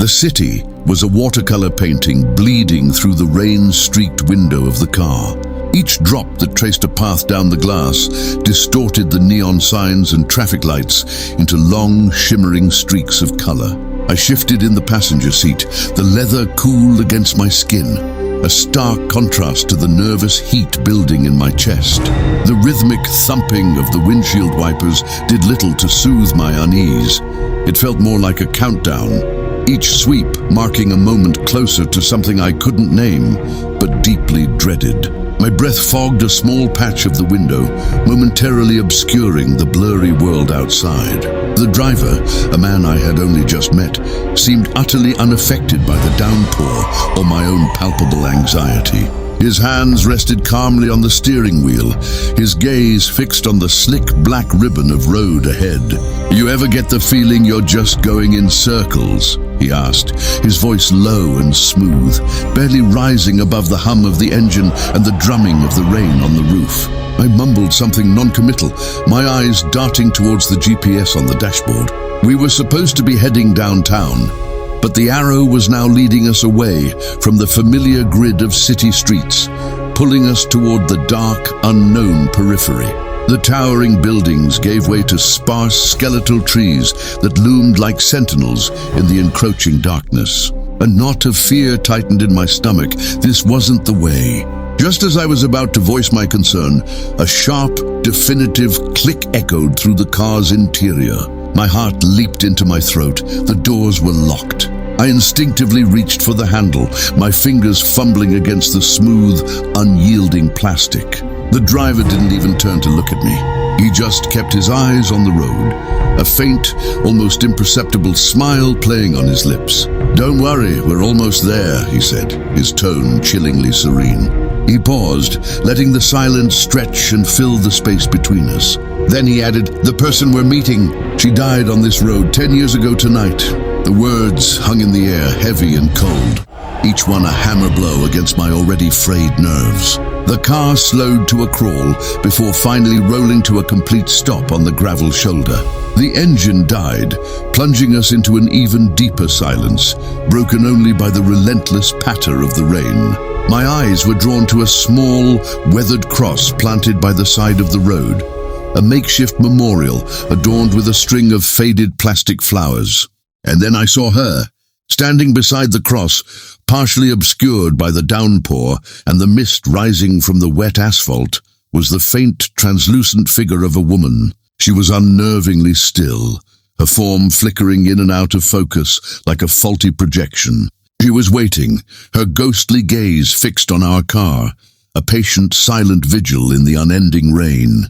The city was a watercolor painting bleeding through the rain-streaked window of the car. Each drop that traced a path down the glass distorted the neon signs and traffic lights into long, shimmering streaks of color. I shifted in the passenger seat, the leather cool against my skin, a stark contrast to the nervous heat building in my chest. The rhythmic thumping of the windshield wipers did little to soothe my unease. It felt more like a countdown, each sweep marking a moment closer to something I couldn't name, but deeply dreaded. My breath fogged a small patch of the window, momentarily obscuring the blurry world outside. The driver, a man I had only just met, seemed utterly unaffected by the downpour or my own palpable anxiety. His hands rested calmly on the steering wheel, his gaze fixed on the slick black ribbon of road ahead. "You ever get the feeling you're just going in circles?" he asked, his voice low and smooth, barely rising above the hum of the engine and the drumming of the rain on the roof. I mumbled something non-committal, my eyes darting towards the GPS on the dashboard. We were supposed to be heading downtown, but the arrow was now leading us away from the familiar grid of city streets, pulling us toward the dark, unknown periphery. The towering buildings gave way to sparse, skeletal trees that loomed like sentinels in the encroaching darkness. A knot of fear tightened in my stomach. This wasn't the way. Just as I was about to voice my concern, a sharp, definitive click echoed through the car's interior. My heart leaped into my throat. The doors were locked. I instinctively reached for the handle, my fingers fumbling against the smooth, unyielding plastic. The driver didn't even turn to look at me. He just kept his eyes on the road, a faint, almost imperceptible smile playing on his lips. "Don't worry, we're almost there," he said, his tone chillingly serene. He paused, letting the silence stretch and fill the space between us. Then he added, "The person we're meeting, she died on this road 10 years ago tonight." The words hung in the air, heavy and cold, each one a hammer blow against my already frayed nerves. The car slowed to a crawl before finally rolling to a complete stop on the gravel shoulder. The engine died, plunging us into an even deeper silence, broken only by the relentless patter of the rain. My eyes were drawn to a small, weathered cross planted by the side of the road, a makeshift memorial adorned with a string of faded plastic flowers. And then I saw her, standing beside the cross, partially obscured by the downpour and the mist rising from the wet asphalt, was the faint, translucent figure of a woman. She was unnervingly still, her form flickering in and out of focus like a faulty projection. She was waiting, her ghostly gaze fixed on our car, a patient, silent vigil in the unending rain.